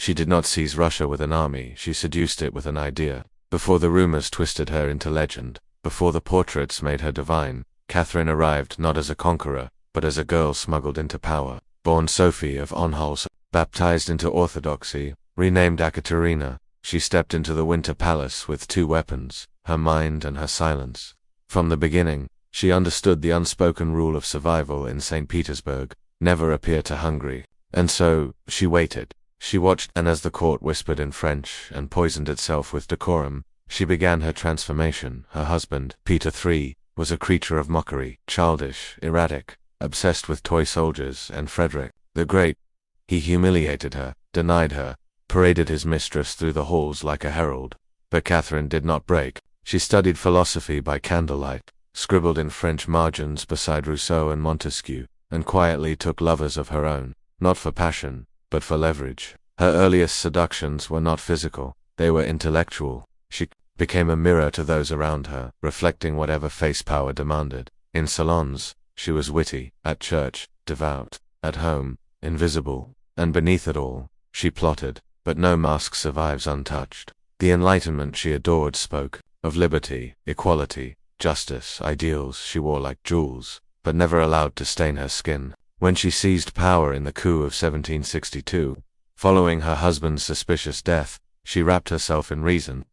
She did not seize Russia with an army, she seduced it with an idea. Before the rumors twisted her into legend, before the portraits made her divine, Catherine arrived not as a conqueror, but as a girl smuggled into power, born Sophie of Anhalt, baptized into orthodoxy, renamed Ekaterina. She stepped into the Winter Palace with two weapons, her mind and her silence. From the beginning, she understood the unspoken rule of survival in St. Petersburg: never appear too hungry. And so, she waited. She watched, and as the court whispered in French and poisoned itself with decorum, she began her transformation. Her husband, Peter III, was a creature of mockery, childish, erratic, obsessed with toy soldiers, and Frederick, the Great. He humiliated her, denied her, paraded his mistress through the halls like a herald. But Catherine did not break. She studied philosophy by candlelight, scribbled in French margins beside Rousseau and Montesquieu, and quietly took lovers of her own, not for passion, but for leverage. Her earliest seductions were not physical, they were intellectual. She became a mirror to those around her, reflecting whatever face power demanded. In salons, she was witty; at church, devout; at home, invisible; and beneath it all, she plotted. But no mask survives untouched. The Enlightenment she adored spoke of liberty, equality, justice, ideals she wore like jewels, but never allowed to stain her skin. When she seized power in the coup of 1762, following her husband's suspicious death, she wrapped herself in reason.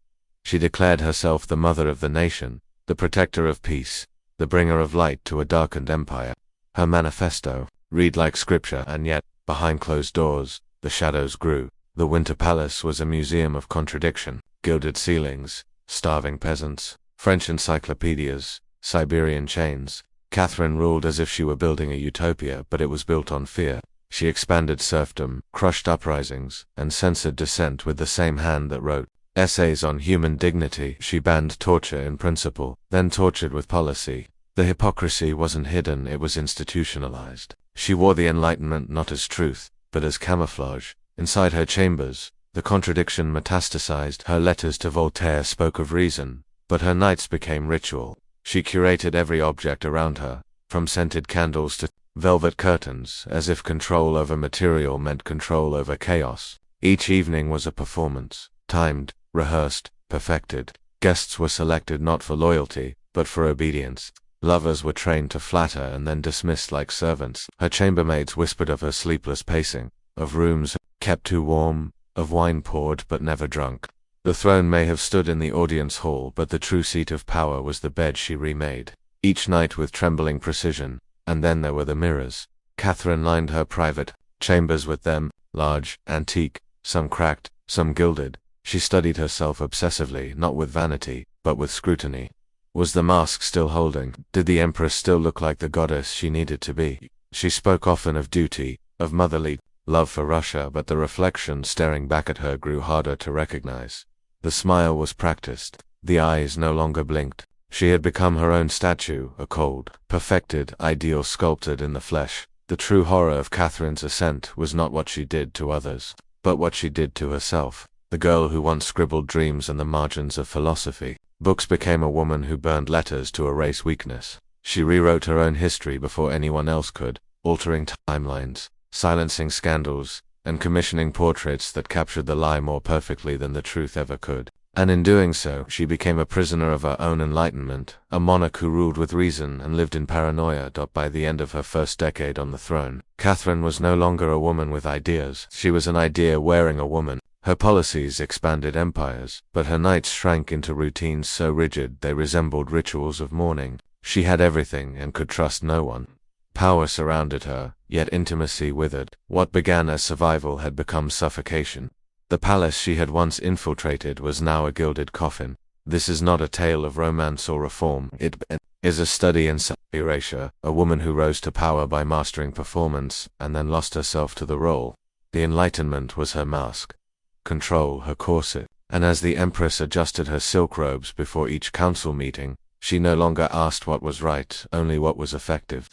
She declared herself the mother of the nation, the protector of peace, the bringer of light to a darkened empire. Her manifesto read like scripture, and yet, behind closed doors, the shadows grew. The Winter Palace was a museum of contradiction: gilded ceilings, starving peasants, French encyclopedias, Siberian chains. Catherine ruled as if she were building a utopia, but it was built on fear. She expanded serfdom, crushed uprisings, and censored dissent with the same hand that wrote essays on human dignity. She banned torture in principle, then tortured with policy. The hypocrisy wasn't hidden, it was institutionalized. She wore the Enlightenment not as truth, but as camouflage. Inside her chambers, the contradiction metastasized. Her letters to Voltaire spoke of reason, but her nights became ritual. She curated every object around her, from scented candles to velvet curtains, as if control over material meant control over chaos. Each evening was a performance, timed, rehearsed, perfected. Guests were selected not for loyalty, but for obedience. Lovers were trained to flatter and then dismissed like servants. Her chambermaids whispered of her sleepless pacing, of rooms kept too warm, of wine poured but never drunk. The throne may have stood in the audience hall, but the true seat of power was the bed she remade, each night with trembling precision. And then there were the mirrors. Catherine lined her private chambers with them, large, antique, some cracked, some gilded. She studied herself obsessively, not with vanity, but with scrutiny. Was the mask still holding? Did the empress still look like the goddess she needed to be? She spoke often of duty, of motherly love for Russia, but the reflection staring back at her grew harder to recognize. The smile was practiced. The eyes no longer blinked. She had become her own statue, a cold, perfected ideal sculpted in the flesh. The true horror of Catherine's ascent was not what she did to others, but what she did to herself. The girl who once scribbled dreams in the margins of philosophy books became a woman who burned letters to erase weakness. She rewrote her own history before anyone else could, altering timelines, silencing scandals, and commissioning portraits that captured the lie more perfectly than the truth ever could. And in doing so, she became a prisoner of her own enlightenment, a monarch who ruled with reason and lived in paranoia. By the end of her first decade on the throne, Catherine was no longer a woman with ideas. She was an idea wearing a woman. Her policies expanded empires, but her nights shrank into routines so rigid they resembled rituals of mourning. She had everything and could trust no one. Power surrounded her, yet intimacy withered. What began as survival had become suffocation. The palace she had once infiltrated was now a gilded coffin. This is not a tale of romance or reform. It is a study in erasure, a woman who rose to power by mastering performance and then lost herself to the role. The Enlightenment was her mask, control her corset, and as the empress adjusted her silk robes before each council meeting, she no longer asked what was right, only what was effective.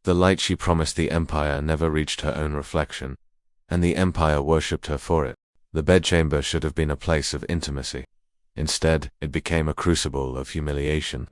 The light she promised the empire never reached her own reflection, and the empire worshipped her for it. The bedchamber should have been a place of intimacy. Instead, it became a crucible of humiliation.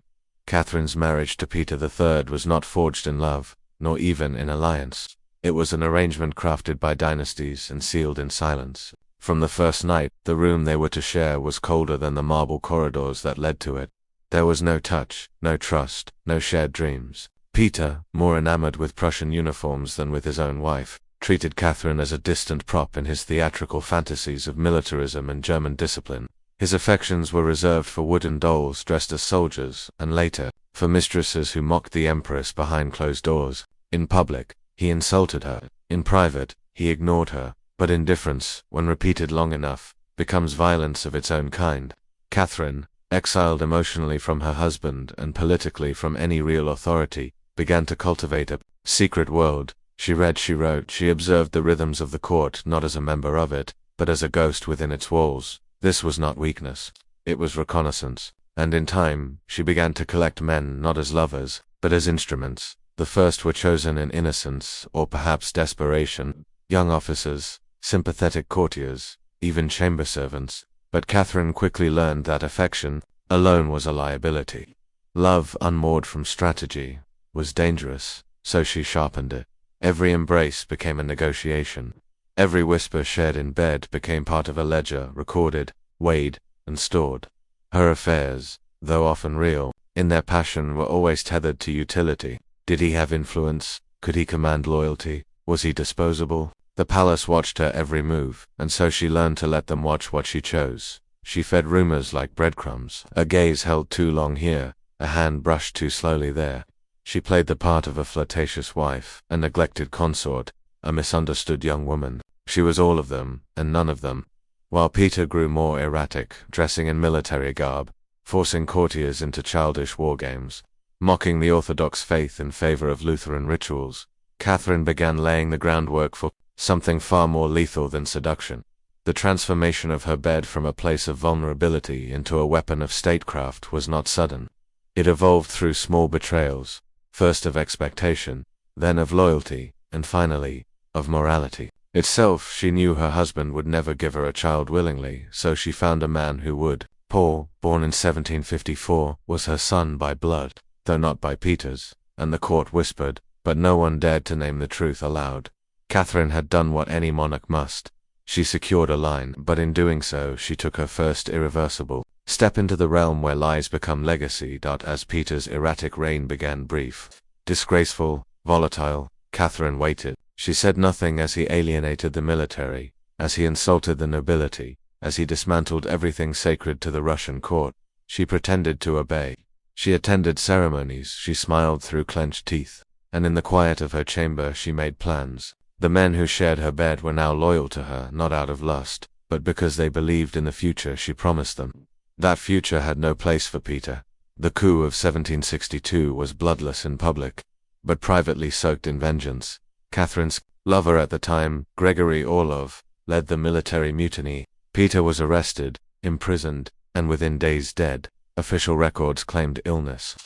Catherine's marriage to Peter III was not forged in love, nor even in alliance. It was an arrangement crafted by dynasties and sealed in silence. From the first night, the room they were to share was colder than the marble corridors that led to it. There was no touch, no trust, no shared dreams. Peter, more enamored with Prussian uniforms than with his own wife, treated Catherine as a distant prop in his theatrical fantasies of militarism and German discipline. His affections were reserved for wooden dolls dressed as soldiers, and later, for mistresses who mocked the empress behind closed doors. In public, he insulted her. In private, he ignored her. But indifference, when repeated long enough, becomes violence of its own kind. Catherine, exiled emotionally from her husband and politically from any real authority, began to cultivate a secret world. She read, she wrote, she observed the rhythms of the court not as a member of it, but as a ghost within its walls. This was not weakness. It was reconnaissance. And in time, she began to collect men not as lovers, but as instruments. The first were chosen in innocence, or perhaps desperation. Young officers, sympathetic courtiers, even chamber servants. But Catherine quickly learned that affection alone was a liability. Love unmoored from strategy was dangerous, so she sharpened it. Every embrace became a negotiation. Every whisper shared in bed became part of a ledger, recorded, weighed, and stored. Her affairs, though often real, in their passion were always tethered to utility. Did he have influence? Could he command loyalty? Was he disposable? The palace watched her every move, and so she learned to let them watch what she chose. She fed rumors like breadcrumbs. A gaze held too long here, a hand brushed too slowly there. She played the part of a flirtatious wife, a neglected consort, a misunderstood young woman. She was all of them, and none of them. While Peter grew more erratic, dressing in military garb, forcing courtiers into childish war games, mocking the Orthodox faith in favor of Lutheran rituals, Catherine began laying the groundwork for something far more lethal than seduction. The transformation of her bed from a place of vulnerability into a weapon of statecraft was not sudden. It evolved through small betrayals, first of expectation, then of loyalty, and finally, of morality. Itself, she knew her husband would never give her a child willingly, so she found a man who would. Paul, born in 1754, was her son by blood, though not by Peter's, and the court whispered, but no one dared to name the truth aloud. Catherine had done what any monarch must. She secured a line, but in doing so she took her first irreversible step into the realm where lies become legacy. As Peter's erratic reign began brief, disgraceful, volatile, Catherine waited. She said nothing as he alienated the military, as he insulted the nobility, as he dismantled everything sacred to the Russian court. She pretended to obey. She attended ceremonies, she smiled through clenched teeth, and in the quiet of her chamber she made plans. The men who shared her bed were now loyal to her, not out of lust, but because they believed in the future she promised them. That future had no place for Peter. The coup of 1762 was bloodless in public, but privately soaked in vengeance. Catherine's lover at the time, Gregory Orlov, led the military mutiny. Peter was arrested, imprisoned, and within days dead. Official records claimed illness.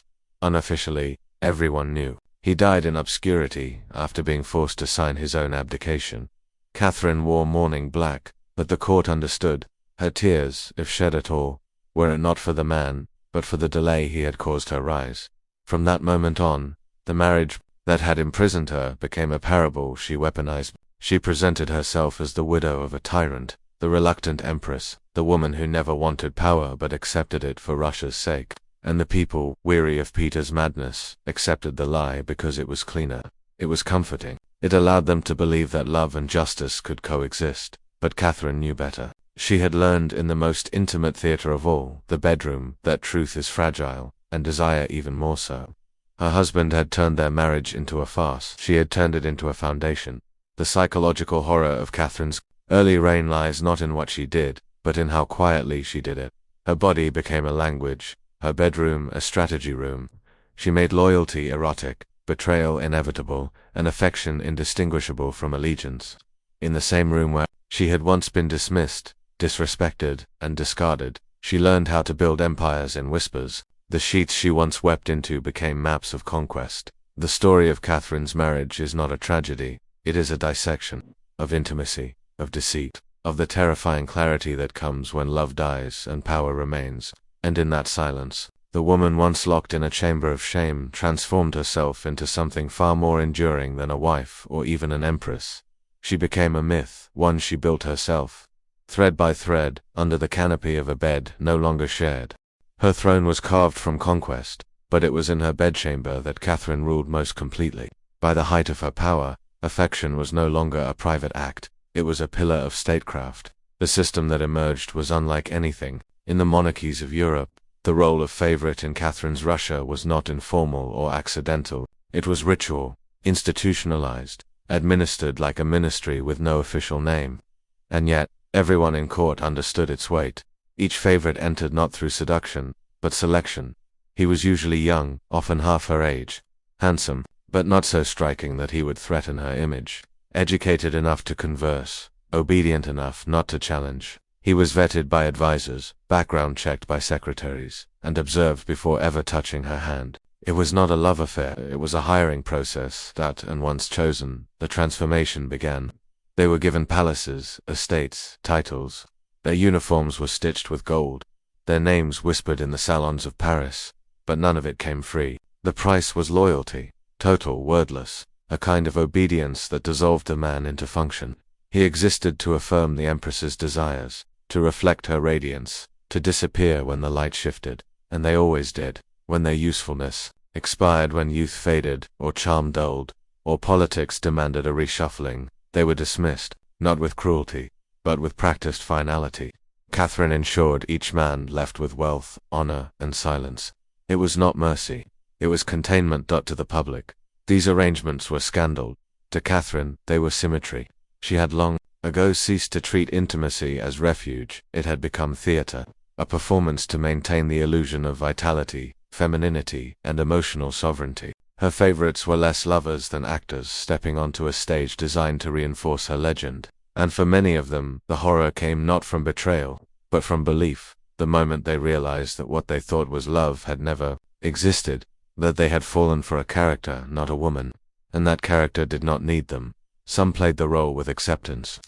Unofficially, everyone knew. He died in obscurity after being forced to sign his own abdication. Catherine wore mourning black, but the court understood. Her tears, if shed at all, were it not for the man, but for the delay he had caused her rise. From that moment on, the marriage that had imprisoned her became a parable she weaponized. She presented herself as the widow of a tyrant, the reluctant empress, the woman who never wanted power but accepted it for Russia's sake. And the people, weary of Peter's madness, accepted the lie because it was cleaner. It was comforting. It allowed them to believe that love and justice could coexist. But Catherine knew better. She had learned in the most intimate theater of all, the bedroom, that truth is fragile, and desire even more so. Her husband had turned their marriage into a farce. She had turned it into a foundation. The psychological horror of Catherine's early reign lies not in what she did, but in how quietly she did it. Her body became a language, her bedroom a strategy room. She made loyalty erotic, betrayal inevitable, and affection indistinguishable from allegiance. In the same room where she had once been dismissed, disrespected, and discarded, she learned how to build empires in whispers. The sheets she once wept into became maps of conquest. The story of Catherine's marriage is not a tragedy, it is a dissection of intimacy, of deceit, of the terrifying clarity that comes when love dies and power remains. And in that silence, the woman once locked in a chamber of shame transformed herself into something far more enduring than a wife or even an empress. She became a myth, one she built herself. thread by thread, under the canopy of a bed no longer shared. Her throne was carved from conquest, but it was in her bedchamber that Catherine ruled most completely. By the height of her power, affection was no longer a private act, it was a pillar of statecraft. The system that emerged was unlike anything. In the monarchies of Europe, the role of favorite in Catherine's Russia was not informal or accidental, it was ritual, institutionalized, administered like a ministry with no official name. And yet, everyone in court understood its weight. Each favorite entered not through seduction, but selection. He was usually young, often half her age, handsome, but not so striking that he would threaten her image, educated enough to converse, obedient enough not to challenge. He was vetted by advisors, background checked by secretaries, and observed before ever touching her hand. It was not a love affair, it was a hiring process that, and once chosen, the transformation began. They were given palaces, estates, titles. Their uniforms were stitched with gold. Their names whispered in the salons of Paris, but none of it came free. The price was loyalty, total, wordless, a kind of obedience that dissolved the man into function. He existed to affirm the Empress's desires, to reflect her radiance, to disappear when the light shifted, and they always did, when their usefulness expired, when youth faded, or charm dulled, or politics demanded a reshuffling. They were dismissed, not with cruelty, but with practiced finality. Catherine ensured each man left with wealth, honor, and silence. It was not mercy, it was containment. To the public, these arrangements were scandal. To Catherine, they were symmetry. She had long ago ceased to treat intimacy as refuge, it had become theater, a performance to maintain the illusion of vitality, femininity, and emotional sovereignty. Her favorites were less lovers than actors stepping onto a stage designed to reinforce her legend. And for many of them, the horror came not from betrayal, but from belief, the moment they realized that what they thought was love had never existed, that they had fallen for a character, not a woman, and that character did not need them. Some played the role with acceptance.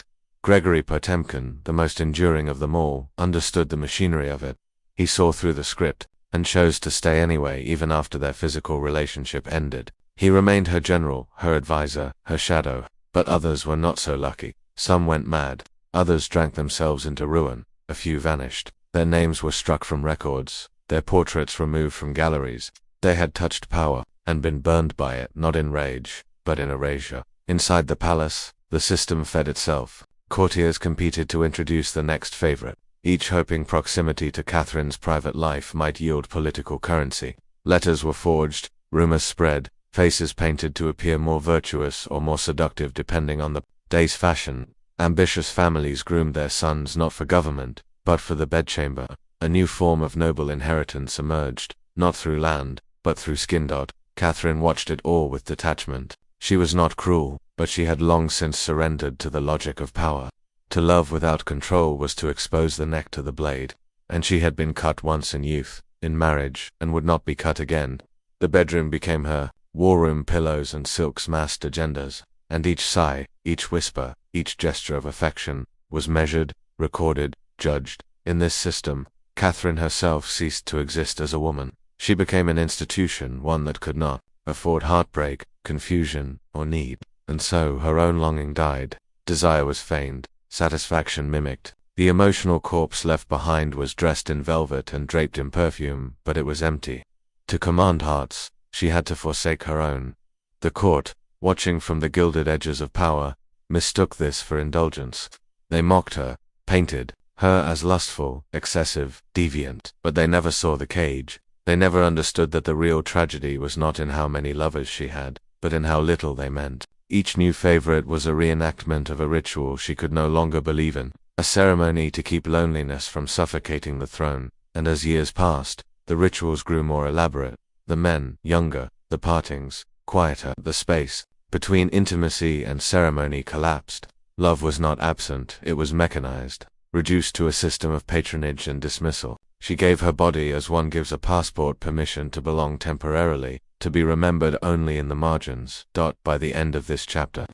Gregory Potemkin, the most enduring of them all, understood the machinery of it. He saw through the script, and chose to stay anyway even after their physical relationship ended. He remained her general, her advisor, her shadow, but others were not so lucky. Some went mad, others drank themselves into ruin, a few vanished. Their names were struck from records, their portraits removed from galleries. They had touched power, and been burned by it, not in rage, but in erasure. Inside the palace, the system fed itself. Courtiers competed to introduce the next favorite, each hoping proximity to Catherine's private life might yield political currency. Letters were forged, rumors spread, faces painted to appear more virtuous or more seductive depending on the day's fashion. Ambitious families groomed their sons not for government, but for the bedchamber. A new form of noble inheritance emerged, not through land, but through skin. Catherine watched it all with detachment. She was not cruel, but she had long since surrendered to the logic of power. To love without control was to expose the neck to the blade, and she had been cut once in youth, in marriage, and would not be cut again. The bedroom became her war-room. Pillows and silks masked agendas, and each sigh, each whisper, each gesture of affection, was measured, recorded, judged. In this system, Catherine herself ceased to exist as a woman. She became an institution, one that could not afford heartbreak, confusion, or need. And so her own longing died. Desire was feigned, satisfaction mimicked. The emotional corpse left behind was dressed in velvet and draped in perfume, but it was empty. To command hearts, she had to forsake her own. The court, watching from the gilded edges of power, mistook this for indulgence. They mocked her, painted her as lustful, excessive, deviant, but they never saw the cage. They never understood that the real tragedy was not in how many lovers she had, but in how little they meant. Each new favorite was a reenactment of a ritual she could no longer believe in, a ceremony to keep loneliness from suffocating the throne. And as years passed, the rituals grew more elaborate. The men, younger, the partings, quieter. The space between intimacy and ceremony collapsed. Love was not absent, it was mechanized, reduced to a system of patronage and dismissal. She gave her body as one gives a passport permission to belong temporarily, to be remembered only in the margins. By the end of this chapter,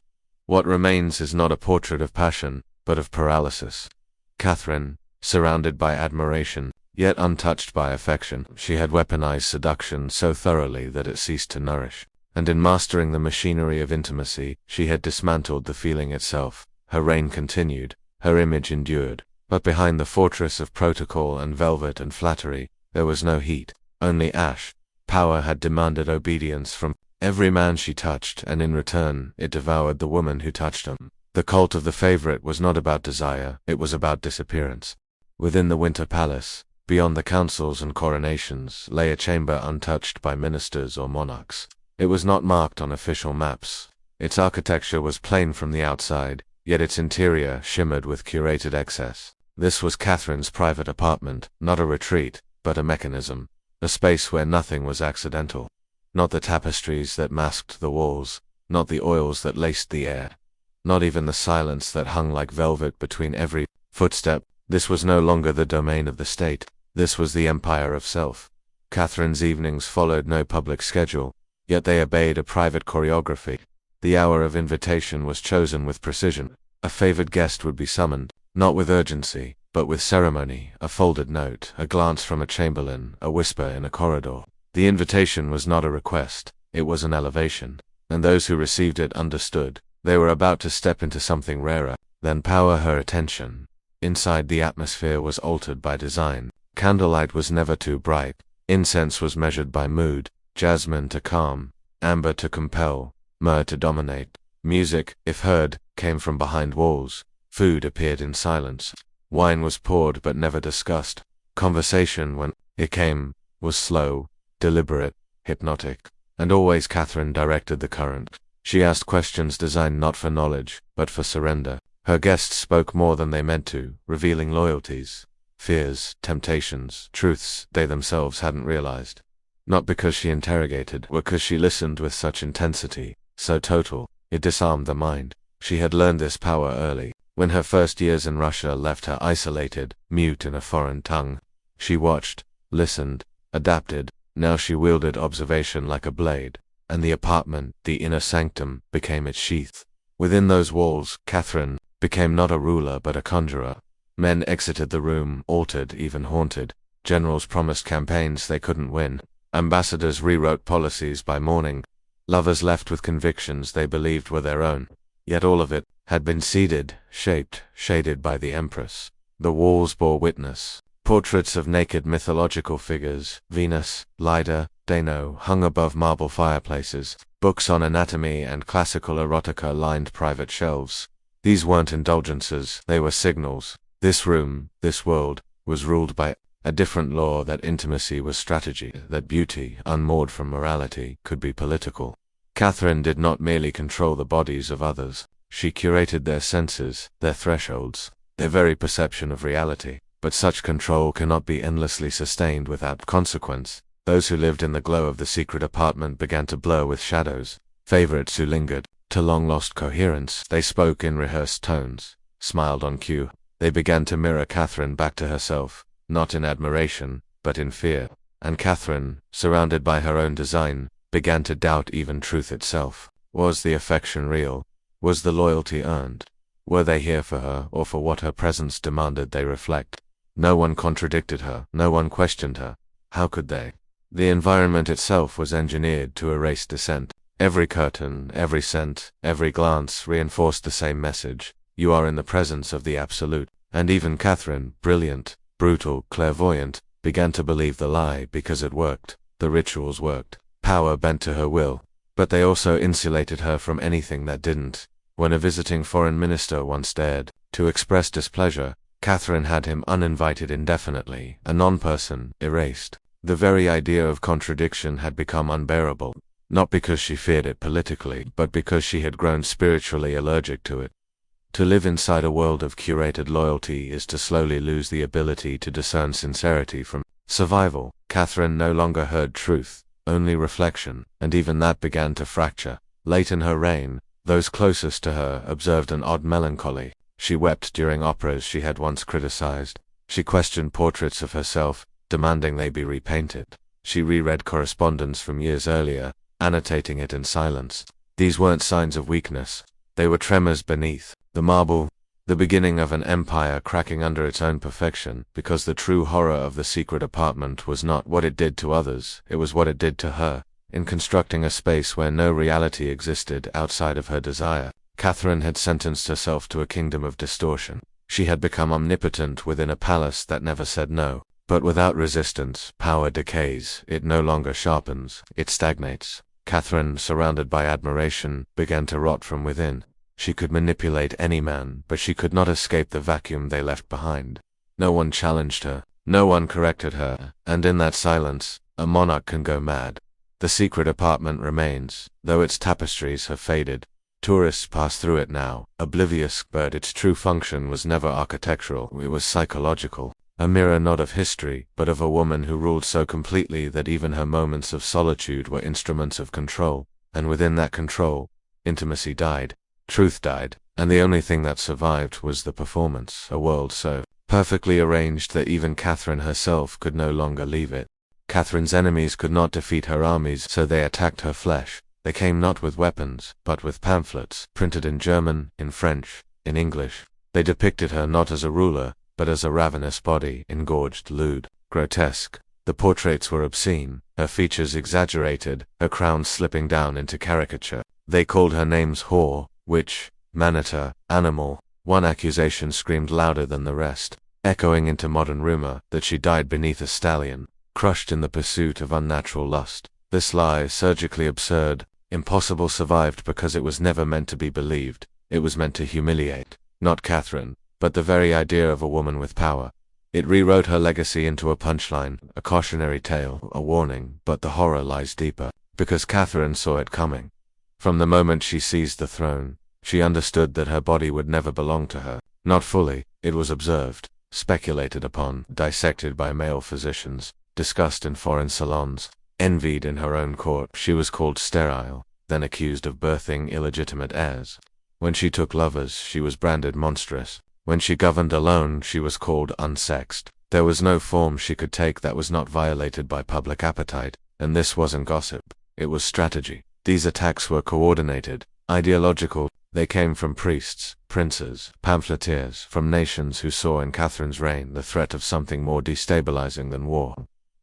what remains is not a portrait of passion, but of paralysis. Catherine, surrounded by admiration, yet untouched by affection, she had weaponized seduction so thoroughly that it ceased to nourish. And in mastering the machinery of intimacy, she had dismantled the feeling itself. Her reign continued, her image endured, But behind the fortress of protocol and velvet and flattery, there was no heat, only ash. Power had demanded obedience from every man she touched, and in return, it devoured the woman who touched him. The cult of the favorite was not about desire, it was about disappearance. Within the Winter Palace, beyond the councils and coronations, lay a chamber untouched by ministers or monarchs. It was not marked on official maps. Its architecture was plain from the outside, yet its interior shimmered with curated excess. This was Catherine's private apartment, not a retreat, but a mechanism, a space where nothing was accidental. Not the tapestries that masked the walls, not the oils that laced the air, not even the silence that hung like velvet between every footstep. This was no longer the domain of the state, this was the empire of self. Catherine's evenings followed no public schedule, yet they obeyed a private choreography. The hour of invitation was chosen with precision. A favored guest would be summoned, not with urgency, but with ceremony, a folded note, a glance from a chamberlain, a whisper in a corridor. The invitation was not a request, it was an elevation, and those who received it understood. They were about to step into something rarer than power. Her attention. Inside, the atmosphere was altered by design. Candlelight was never too bright, incense was measured by mood, jasmine to calm, amber to compel, myrrh to dominate. Music, if heard, came from behind walls. Food appeared in silence. Wine was poured but never discussed. Conversation, when it came, was slow, deliberate, hypnotic. And always Catherine directed the current. She asked questions designed not for knowledge, but for surrender. Her guests spoke more than they meant to, revealing loyalties, fears, temptations, truths they themselves hadn't realized. Not because she interrogated, but because she listened with such intensity, so total, it disarmed the mind. She had learned this power early, when her first years in Russia left her isolated, mute in a foreign tongue. She watched, listened, adapted. Now she wielded observation like a blade, and the apartment, the inner sanctum, became its sheath. Within those walls, Catherine became not a ruler but a conjurer. Men exited the room, altered, even haunted. Generals promised campaigns they couldn't win. Ambassadors rewrote policies by morning. Lovers left with convictions they believed were their own. Yet all of it had been seeded, shaped, shaded by the Empress. The walls bore witness. Portraits of naked mythological figures, Venus, Leda, Dano, hung above marble fireplaces. Books on anatomy and classical erotica lined private shelves. These weren't indulgences, they were signals. This room, this world, was ruled by a different law, that intimacy was strategy, that beauty, unmoored from morality, could be political. Catherine did not merely control the bodies of others, she curated their senses, their thresholds, their very perception of reality. But such control cannot be endlessly sustained without consequence. Those who lived in the glow of the secret apartment began to blur with shadows. Favorites who lingered, to long-lost coherence, they spoke in rehearsed tones, smiled on cue. They began to mirror Catherine back to herself, not in admiration, but in fear. And Catherine, surrounded by her own design, began to doubt even truth itself. Was the affection real? Was the loyalty earned? Were they here for her, or for what her presence demanded they reflect? No one contradicted her, no one questioned her. How could they? The environment itself was engineered to erase dissent. Every curtain, every scent, every glance reinforced the same message. You are in the presence of the absolute. And even Catherine, brilliant, brutal, clairvoyant, began to believe the lie because it worked. The rituals worked. Power bent to her will. But they also insulated her from anything that didn't. When a visiting foreign minister once dared to express displeasure, Catherine had him uninvited indefinitely, a non-person, erased. The very idea of contradiction had become unbearable, not because she feared it politically, but because she had grown spiritually allergic to it. To live inside a world of curated loyalty is to slowly lose the ability to discern sincerity from survival. Catherine no longer heard truth, only reflection, and even that began to fracture. Late in her reign, those closest to her observed an odd melancholy. She wept during operas she had once criticized. She questioned portraits of herself, demanding they be repainted. She reread correspondence from years earlier, annotating it in silence. These weren't signs of weakness. They were tremors beneath the marble, the beginning of an empire cracking under its own perfection, because the true horror of the secret apartment was not what it did to others, it was what it did to her. In constructing a space where no reality existed outside of her desire, Catherine had sentenced herself to a kingdom of distortion. She had become omnipotent within a palace that never said no. But without resistance, power decays, it no longer sharpens, it stagnates. Catherine, surrounded by admiration, began to rot from within. She could manipulate any man, but she could not escape the vacuum they left behind. No one challenged her, no one corrected her, and in that silence, a monarch can go mad. The secret apartment remains, though its tapestries have faded. Tourists pass through it now, oblivious, but its true function was never architectural, it was psychological. A mirror not of history, but of a woman who ruled so completely that even her moments of solitude were instruments of control, and within that control, intimacy died, truth died, and the only thing that survived was the performance, a world so perfectly arranged that even Catherine herself could no longer leave it. Catherine's enemies could not defeat her armies, so they attacked her flesh. They came not with weapons, but with pamphlets, printed in German, in French, in English. They depicted her not as a ruler, but as a ravenous body, engorged, lewd, grotesque. The portraits were obscene, her features exaggerated, her crown slipping down into caricature. They called her names whore, witch, manita, animal. One accusation screamed louder than the rest, echoing into modern rumor that she died beneath a stallion, crushed in the pursuit of unnatural lust. This lie, surgically absurd, impossible, survived because it was never meant to be believed. It was meant to humiliate, not Catherine, but the very idea of a woman with power. It rewrote her legacy into a punchline, a cautionary tale, a warning, but the horror lies deeper, because Catherine saw it coming. From the moment she seized the throne, she understood that her body would never belong to her. Not fully, it was observed, speculated upon, dissected by male physicians, discussed in foreign salons, envied in her own court. She was called sterile, then accused of birthing illegitimate heirs. When she took lovers, she was branded monstrous. When she governed alone, she was called unsexed. There was no form she could take that was not violated by public appetite, and this wasn't gossip, it was strategy. These attacks were coordinated, ideological. They came from priests, princes, pamphleteers, from nations who saw in Catherine's reign the threat of something more destabilizing than war.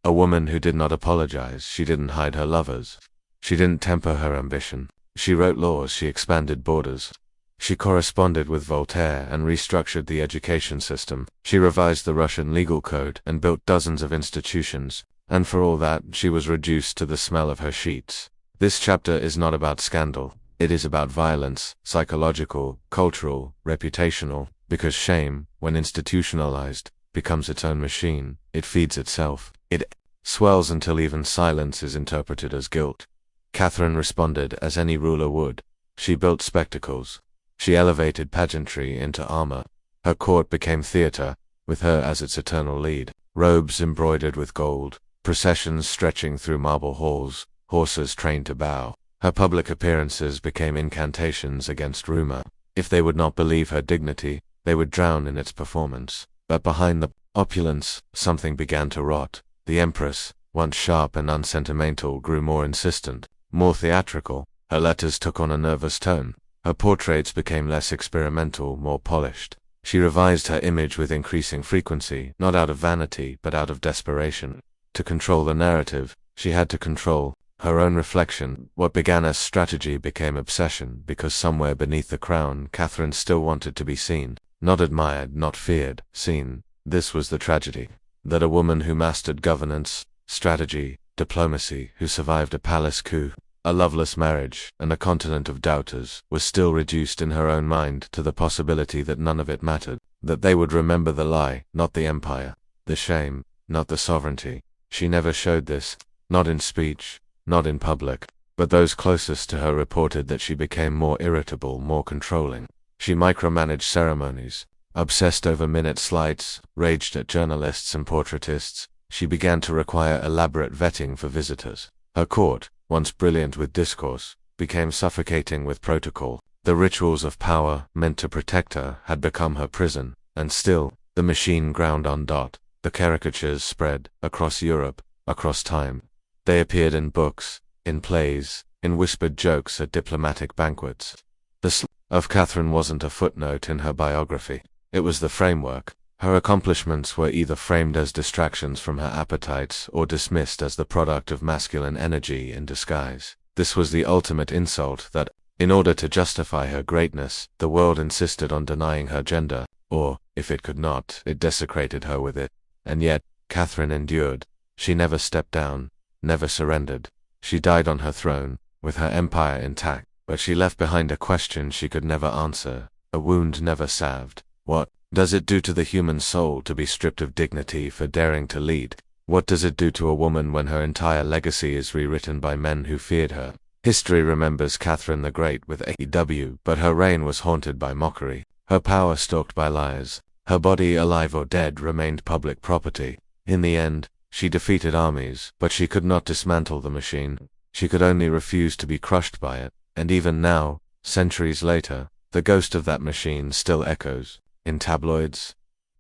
A woman who did not apologize. She didn't hide her lovers. She didn't temper her ambition. She wrote laws, she expanded borders. She corresponded with Voltaire and restructured the education system. She revised the Russian legal code and built dozens of institutions, and for all that, she was reduced to the smell of her sheets. This chapter is not about scandal. It is about violence, psychological, cultural, reputational, because shame, when institutionalized, becomes its own machine. It feeds itself. It swells until even silence is interpreted as guilt. Catherine responded as any ruler would. She built spectacles. She elevated pageantry into armor. Her court became theater, with her as its eternal lead. Robes embroidered with gold, processions stretching through marble halls, horses trained to bow. Her public appearances became incantations against rumor. If they would not believe her dignity, they would drown in its performance. But behind the opulence, something began to rot. The Empress, once sharp and unsentimental, grew more insistent, more theatrical. Her letters took on a nervous tone. Her portraits became less experimental, more polished. She revised her image with increasing frequency, not out of vanity, but out of desperation. To control the narrative, she had to control her own reflection. What began as strategy became obsession, because somewhere beneath the crown, Catherine still wanted to be seen. Not admired, not feared, seen. This was the tragedy. That a woman who mastered governance, strategy, diplomacy, who survived a palace coup, a loveless marriage, and a continent of doubters, was still reduced in her own mind to the possibility that none of it mattered, that they would remember the lie, not the empire, the shame, not the sovereignty. She never showed this, not in speech, not in public, but those closest to her reported that she became more irritable, more controlling. She micromanaged ceremonies, obsessed over minute slights, raged at journalists and portraitists. She began to require elaborate vetting for visitors. Her court, once brilliant with discourse, became suffocating with protocol. The rituals of power, meant to protect her, had become her prison, and still, the machine ground on. The caricatures spread, across Europe, across time. They appeared in books, in plays, in whispered jokes at diplomatic banquets. The sl of Catherine wasn't a footnote in her biography. It was the framework. Her accomplishments were either framed as distractions from her appetites or dismissed as the product of masculine energy in disguise. This was the ultimate insult that, in order to justify her greatness, the world insisted on denying her gender. or, if it could not, it desecrated her with it. And yet, Catherine endured. She never stepped down, never surrendered. She died on her throne, with her empire intact, but she left behind a question she could never answer, a wound never salved. What does it do to the human soul to be stripped of dignity for daring to lead? What does it do to a woman when her entire legacy is rewritten by men who feared her? History remembers Catherine the Great with AEW, but her reign was haunted by mockery, her power stalked by liars. Her body, alive or dead, remained public property. In the end, she defeated armies, but she could not dismantle the machine. She could only refuse to be crushed by it. And even now, centuries later, the ghost of that machine still echoes. In tabloids,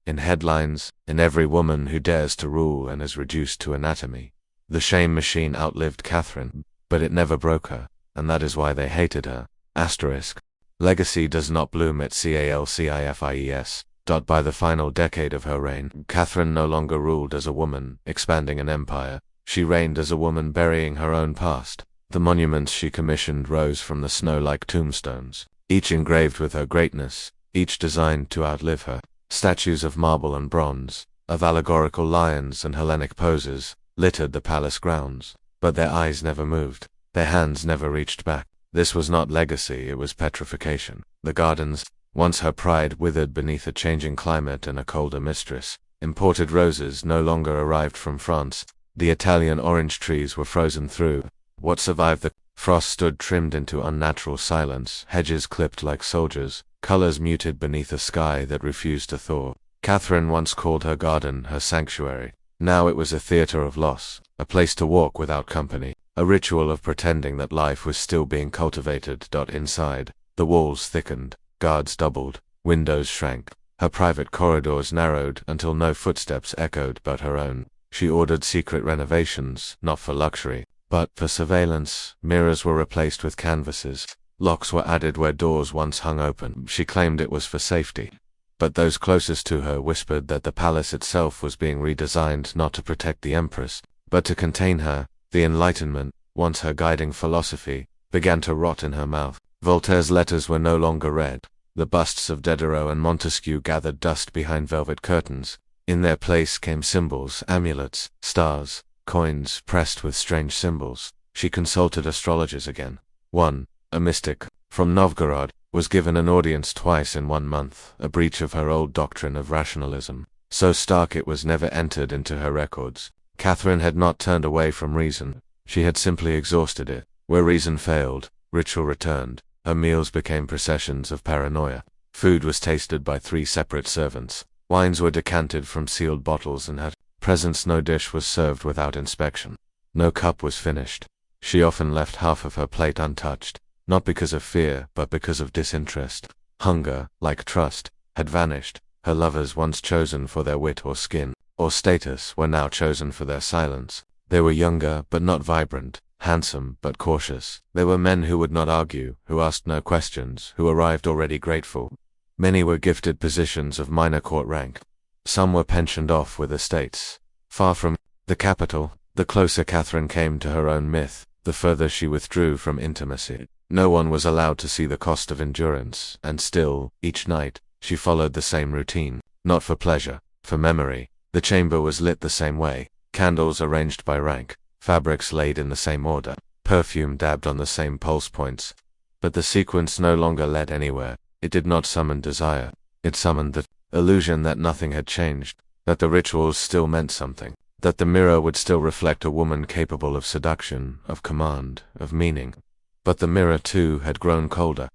in headlines, in every woman who dares to rule and is reduced to anatomy. The shame machine outlived Catherine, but it never broke her, and that is why they hated her. Asterisk. Legacy does not bloom at CALCIFIES. By the final decade of her reign, Catherine no longer ruled as a woman, expanding an empire. She reigned as a woman burying her own past. The monuments she commissioned rose from the snow-like tombstones, each engraved with her greatness, each designed to outlive her. Statues of marble and bronze, of allegorical lions and Hellenic poses, littered the palace grounds. But their eyes never moved. Their hands never reached back. This was not legacy, it was petrification. The gardens, once her pride, withered beneath a changing climate and a colder mistress. Imported roses no longer arrived from France. The Italian orange trees were frozen through. What survived the frost stood trimmed into unnatural silence, hedges clipped like soldiers, colors muted beneath a sky that refused to thaw. Catherine once called her garden her sanctuary. Now it was a theater of loss, a place to walk without company, a ritual of pretending that life was still being cultivated. Inside, the walls thickened, guards doubled, windows shrank, her private corridors narrowed until no footsteps echoed but her own. She ordered secret renovations, not for luxury, but for surveillance. Mirrors were replaced with canvases. Locks were added where doors once hung open. She claimed it was for safety. But those closest to her whispered that the palace itself was being redesigned not to protect the Empress, but to contain her. The Enlightenment, once her guiding philosophy, began to rot in her mouth. Voltaire's letters were no longer read. The busts of Diderot and Montesquieu gathered dust behind velvet curtains. In their place came symbols, amulets, stars, coins pressed with strange symbols. She consulted astrologers again. One, a mystic, from Novgorod, was given an audience twice in 1 month, a breach of her old doctrine of rationalism. So stark it was never entered into her records. Catherine had not turned away from reason. She had simply exhausted it. Where reason failed, ritual returned. Her meals became processions of paranoia. Food was tasted by 3 separate servants. Wines were decanted from sealed bottles, and at presents no dish was served without inspection. No cup was finished. She often left half of her plate untouched, not because of fear, but because of disinterest. Hunger, like trust, had vanished. Her lovers, once chosen for their wit or skin, or status, were now chosen for their silence. They were younger, but not vibrant, handsome, but cautious. They were men who would not argue, who asked no questions, who arrived already grateful. Many were gifted positions of minor court rank. Some were pensioned off with estates. Far from the capital, the closer Catherine came to her own myth, the further she withdrew from intimacy. No one was allowed to see the cost of endurance, and still, each night, she followed the same routine. Not for pleasure, for memory. The chamber was lit the same way, candles arranged by rank, fabrics laid in the same order, perfume dabbed on the same pulse points. But the sequence no longer led anywhere. It did not summon desire. It summoned the illusion that nothing had changed, that the rituals still meant something, that the mirror would still reflect a woman capable of seduction, of command, of meaning. But the mirror, too, had grown colder.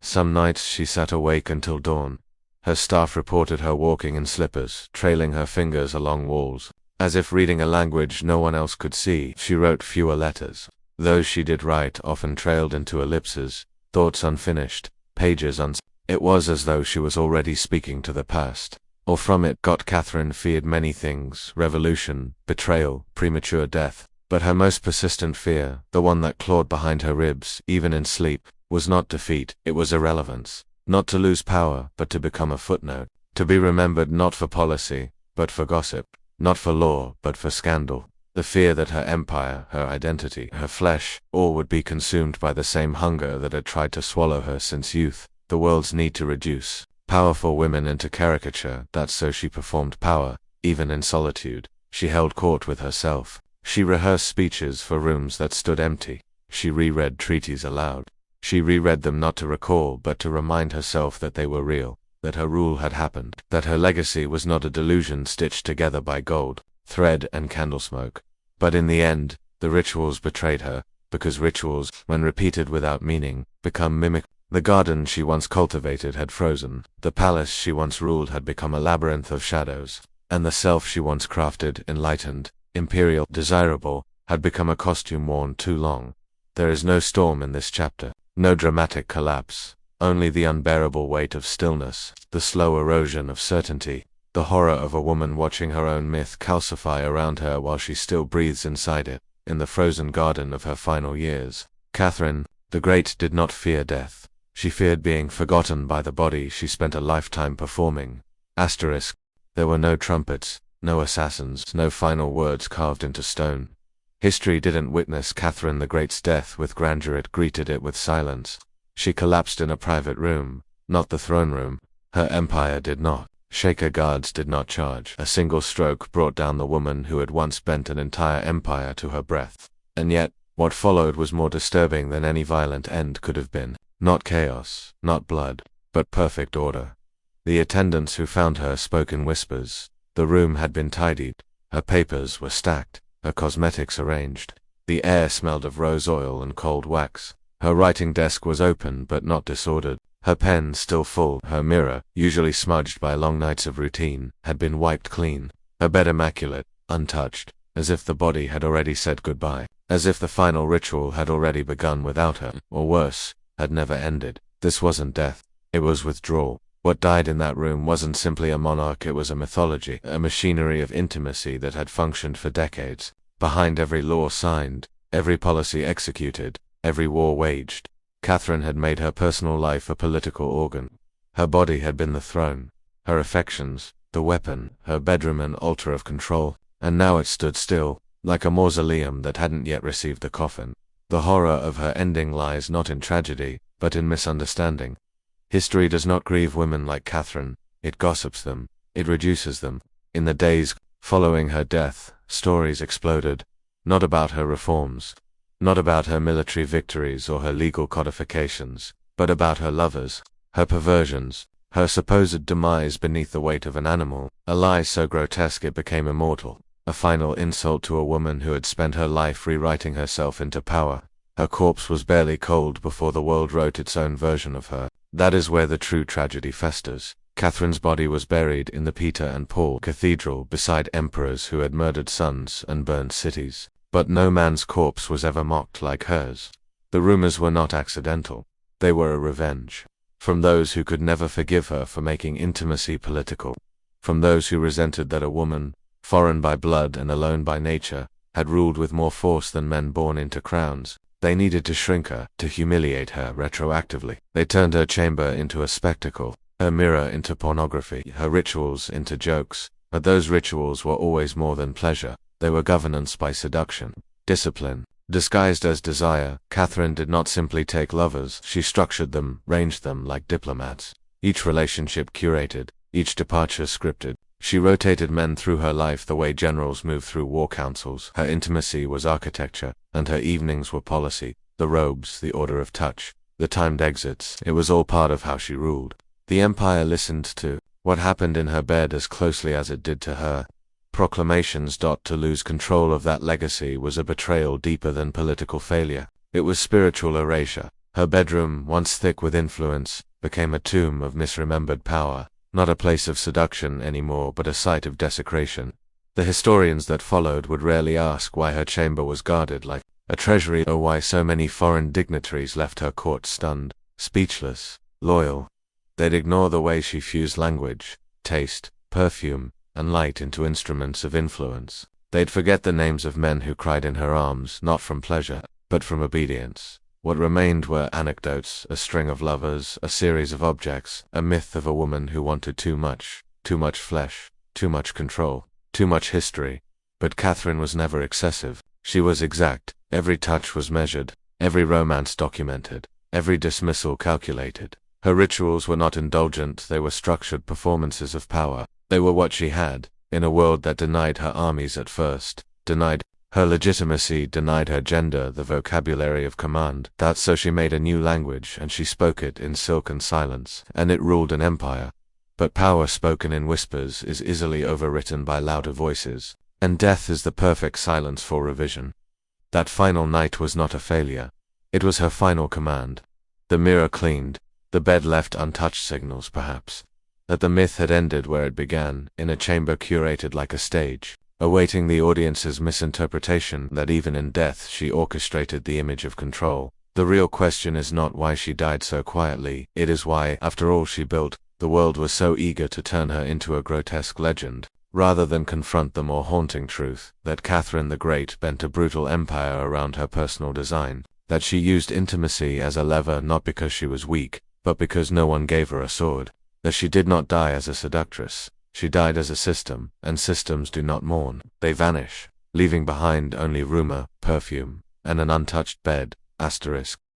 Some nights she sat awake until dawn. Her staff reported her walking in slippers, trailing her fingers along walls. As if reading a language no one else could see, she wrote fewer letters. Those she did write often trailed into ellipses, thoughts unfinished, pages It was as though she was already speaking to the past. Or from it got Catherine feared many things: revolution, betrayal, premature death. But her most persistent fear, the one that clawed behind her ribs, even in sleep, was not defeat, it was irrelevance. Not to lose power, but to become a footnote. To be remembered not for policy, but for gossip. Not for law, but for scandal. The fear that her empire, her identity, her flesh, all would be consumed by the same hunger that had tried to swallow her since youth. The world's need to reduce. powerful women into caricature, that's so she performed power, even in solitude. She held court with herself. She rehearsed speeches for rooms that stood empty. She reread treaties aloud. She reread them not to recall but to remind herself that they were real, that her rule had happened, that her legacy was not a delusion stitched together by gold, thread and candle smoke. But in the end, the rituals betrayed her, because rituals, when repeated without meaning, become mimic. The garden she once cultivated had frozen, the palace she once ruled had become a labyrinth of shadows, and the self she once crafted, enlightened, imperial, desirable, had become a costume worn too long. There is no storm in this chapter, no dramatic collapse, only the unbearable weight of stillness, the slow erosion of certainty, the horror of a woman watching her own myth calcify around her while she still breathes inside it, in the frozen garden of her final years. Catherine, the Great, did not fear death. She feared being forgotten by the body she spent a lifetime performing. Asterisk. There were no trumpets, no assassins, no final words carved into stone. History didn't witness Catherine the Great's death with grandeur, it greeted it with silence. She collapsed in a private room, not the throne room. Her empire did not shake, her guards did not charge. A single stroke brought down the woman who had once bent an entire empire to her breath. And yet, what followed was more disturbing than any violent end could have been. Not chaos, not blood, but perfect order. The attendants who found her spoke in whispers. The room had been tidied. Her papers were stacked, her cosmetics arranged. The air smelled of rose oil and cold wax. Her writing desk was open but not disordered. Her pen still full. Her mirror, usually smudged by long nights of routine, had been wiped clean. Her bed immaculate, untouched, as if the body had already said goodbye, as if the final ritual had already begun without her, or worse, had never ended. This wasn't death, it was withdrawal. What died in that room wasn't simply a monarch, it was a mythology, a machinery of intimacy that had functioned for decades. Behind every law signed, every policy executed, every war waged, Catherine had made her personal life a political organ. Her body had been the throne, her affections, the weapon, her bedroom an altar of control, and now it stood still, like a mausoleum that hadn't yet received a coffin. The horror of her ending lies not in tragedy, but in misunderstanding. History does not grieve women like Catherine, it gossips them, it reduces them. In the days following her death, stories exploded, not about her reforms, not about her military victories or her legal codifications, but about her lovers, her perversions, her supposed demise beneath the weight of an animal, a lie so grotesque it became immortal, a final insult to a woman who had spent her life rewriting herself into power. Her corpse was barely cold before the world wrote its own version of her. That is where the true tragedy festers. Catherine's body was buried in the Peter and Paul Cathedral beside emperors who had murdered sons and burned cities. But no man's corpse was ever mocked like hers. The rumors were not accidental. They were a revenge. From those who could never forgive her for making intimacy political. From those who resented that a woman, foreign by blood and alone by nature, had ruled with more force than men born into crowns. They needed to shrink her, to humiliate her retroactively. They turned her chamber into a spectacle, her mirror into pornography, her rituals into jokes. But those rituals were always more than pleasure. They were governance by seduction, discipline, disguised as desire. Catherine did not simply take lovers, she structured them, ranged them like diplomats. Each relationship curated, each departure scripted. She rotated men through her life the way generals move through war councils. Her intimacy was architecture, and her evenings were policy. The robes, the order of touch, the timed exits, it was all part of how she ruled. The empire listened to what happened in her bed as closely as it did to her. Proclamations. To lose control of that legacy was a betrayal deeper than political failure. It was spiritual erasure. Her bedroom, once thick with influence, became a tomb of misremembered power. Not a place of seduction anymore, but a site of desecration. The historians that followed would rarely ask why her chamber was guarded like a treasury, or why so many foreign dignitaries left her court stunned, speechless, loyal. They'd ignore the way she fused language, taste, perfume, and light into instruments of influence. They'd forget the names of men who cried in her arms, not from pleasure, but from obedience. What remained were anecdotes, a string of lovers, a series of objects, a myth of a woman who wanted too much flesh, too much control, too much history. But Catherine was never excessive. She was exact. Every touch was measured, every romance documented, every dismissal calculated. Her rituals were not indulgent, they were structured performances of power. They were what she had, in a world that denied her armies at first, denied her legitimacy, denied her gender, the vocabulary of command. That's so she made a new language, and she spoke it in silken silence, and it ruled an empire. But power spoken in whispers is easily overwritten by louder voices, and death is the perfect silence for revision. That final night was not a failure. It was her final command. The mirror cleaned, the bed left untouched signals, perhaps, that the myth had ended where it began, in a chamber curated like a stage, awaiting the audience's misinterpretation that even in death she orchestrated the image of control. The real question is not why she died so quietly, it is why, after all she built, the world was so eager to turn her into a grotesque legend, rather than confront the more haunting truth, that Catherine the Great bent a brutal empire around her personal design, that she used intimacy as a lever not because she was weak, but because no one gave her a sword, that she did not die as a seductress. She died as a system, and systems do not mourn. They vanish, leaving behind only rumor, perfume, and an untouched bed. **